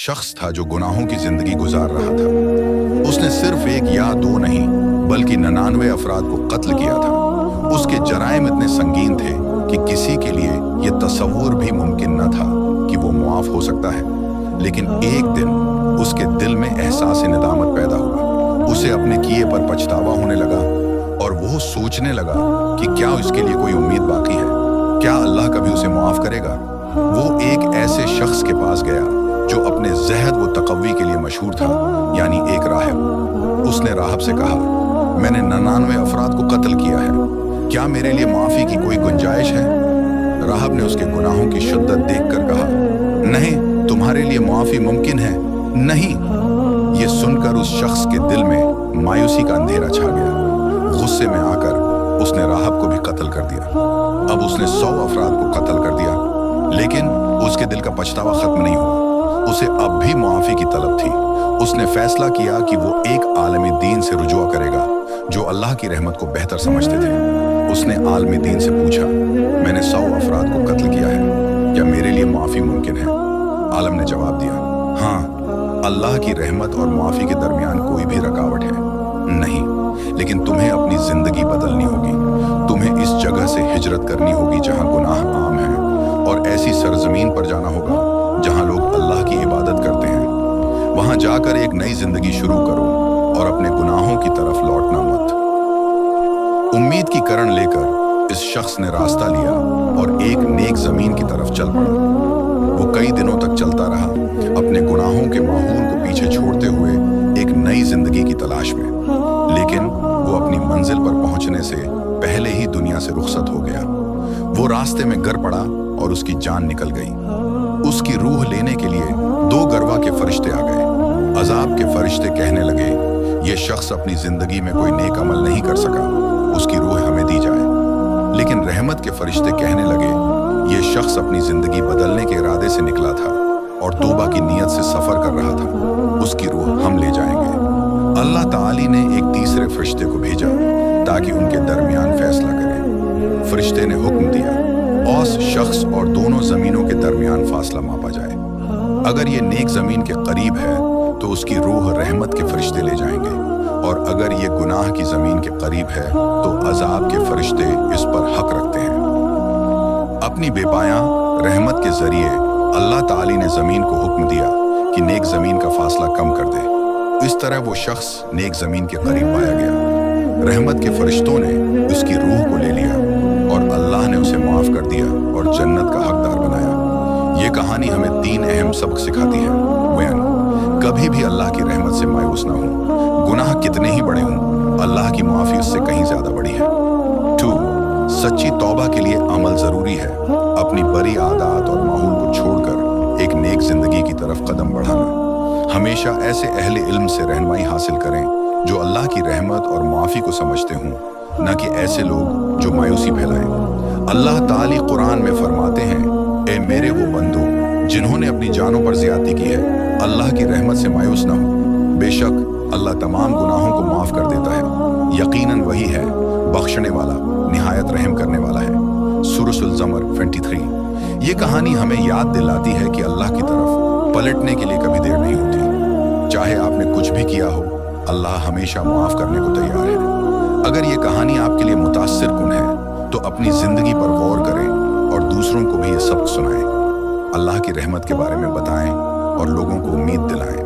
शख्स था जो गुनाहों की जिंदगी गुजार रहा था। उसने सिर्फ एक या दो नहीं बल्कि 99 अफराद को कत्ल किया था। उसके जराइम इतने संगीन थे कि किसी के लिए यह तसव्वुर भी मुमकिन न था कि वो मुआफ हो सकता है। लेकिन एक दिन उसके दिल में एहसास निदामत पैदा हुआ। उसे अपने किए पर पछतावा होने लगा और वो सोचने लगा कि क्या इसके लिए कोई उम्मीद बाकी है, क्या अल्लाह कभी उसे मुआफ करेगा। वो एक ऐसे शख्स के पास गया जो अपने ज़हद व तकव्वी के लिए मशहूर था, यानी एक राहिब। उसने राहब से कहा, मैंने 99 अफराद को कत्ल किया है, क्या मेरे लिए माफ़ी की कोई गुंजाइश है? राहब ने उसके गुनाहों की शिद्दत देखकर कहा, नहीं, तुम्हारे लिए माफ़ी मुमकिन है नहीं। ये सुनकर उस शख्स के दिल में मायूसी का अंधेरा छा गया। गुस्से में आकर उसने राहब को भी कत्ल कर दिया। अब उसने 100 अफराद को कत्ल कर दिया, लेकिन उसके दिल का पछतावा खत्म नहीं हुआ। उसे अब भी मुआफ़ी की तलब थी। उसने फैसला किया कि वो एक आलमी दीन से रुजुआ करेगा जो अल्लाह की रहमत को बेहतर समझते थे। उसने आलमी दीन से पूछा, मैंने 100 अफराद को कत्ल किया है, क्या मेरे लिए माफ़ी मुमकिन है? आलम ने जवाब दिया, हाँ, अल्लाह की रहमत और माफ़ी के दरमियान कोई भी रुकावट है नहीं, लेकिन तुम्हें अपनी ज़िंदगी बदलनी होगी। तुम्हें इस जगह से हिजरत करनी होगी जहाँ गुनाह आम है, और ऐसी सरजमीन पर जाना होगा जहाँ लोग अल्लाह की इबादत करते हैं। वहाँ जाकर एक नई ज़िंदगी शुरू करो और अपने गुनाहों की तरफ लौटना मत। उम्मीद की करण लेकर इस शख्स ने रास्ता लिया और एक नेक ज़मीन की तरफ चल पड़ा। वो कई दिनों तक चलता रहा, अपने गुनाहों के माहौल को पीछे छोड़ते हुए एक नई जिंदगी की तलाश में। लेकिन वो अपनी मंजिल पर पहुंचने से पहले ही दुनिया से रुखसत हो गया। वो रास्ते में गिर पड़ा और उसकी जान निकल गई। उसकी रूह लेने के लिए 2 गरवा के फरिश्ते आ गए। अजाब के फरिश्ते कहने लगे, ये शख्स अपनी जिंदगी में कोई नेक अमल नहीं कर सका, उसकी रूह हमें दी जाए। लेकिन रहमत के फरिश्ते कहने लगे, ये शख्स अपनी जिंदगी बदलने के इरादे से निकला था और तौबा की नीयत से सफर कर रहा था, उसकी रूह हम ले जाएंगे। अल्लाह ताली ने एक तीसरे फरिश्ते को भेजा ताकि उनके दरमियान फैसला करे। फरिश्ते ने हुक्म दिया, औस शख्स और दोनों जमीनों के दरमियान फासला मापा जाए। अगर ये नेक जमीन के करीब है तो उसकी रूह रहमत के फरिश्ते ले जाएंगे, और अगर ये गुनाह की जमीन के करीब है तो अजाब के फरिश्ते इस पर हक रखते हैं। अपनी बेपाया रहमत के जरिए अल्लाह ताली ने जमीन को हुक्म दिया कि नेक जमीन का फासला कम कर दे। इस तरह वो शख्स नेक जमीन के करीब पाया गया। रहमत के फरिश्तों ने उसकी रूह को ले लिया और अल्लाह ने उसे माफ कर दिया और जन्नत का हकदार बनाया। ये कहानी हमें 3 अहम सबक सिखाती है। 1, कभी भी अल्लाह की रहमत से मायूस ना हो। गुनाह कितने ही बड़े हों, अल्लाह की माफी उससे कहीं ज्यादा बड़ी है। 2, सच्ची तौबा के लिए अमल जरूरी है। अपनी बुरी आदत और माहौल को छोड़कर एक नेक जिंदगी की तरफ कदम बढ़ाना। हमेशा ऐसे अहले इल्म से रहनुमाई हासिल करें जो अल्लाह की रहमत और माफी को समझते हों, न कि ऐसे लोग जो मायूसी फैलाएं। अल्लाह ताली कुरान में फरमाते हैं, ए मेरे वो बंदो जिन्होंने अपनी जानों पर ज्यादती की है, अल्लाह की रहमत से मायूस न हो। बेशक अल्लाह तमाम गुनाहों को माफ कर देता है। यकीनन वही है बख्शने वाला, निहायत रहम करने वाला है। सूरह ज़मर 23। ये कहानी हमें याद दिलाती है कि अल्लाह की तरफ पलटने के लिए कभी देर नहीं होती। चाहे आपने कुछ भी किया हो, अल्लाह हमेशा माफ करने को तैयार है। अगर ये कहानी आपके लिए मुतासिर कुन है तो अपनी जिंदगी पर गौर करें और दूसरों को भी ये सबक सुनाएं। अल्लाह की रहमत के बारे में बताएं और लोगों को उम्मीद दिलाएं।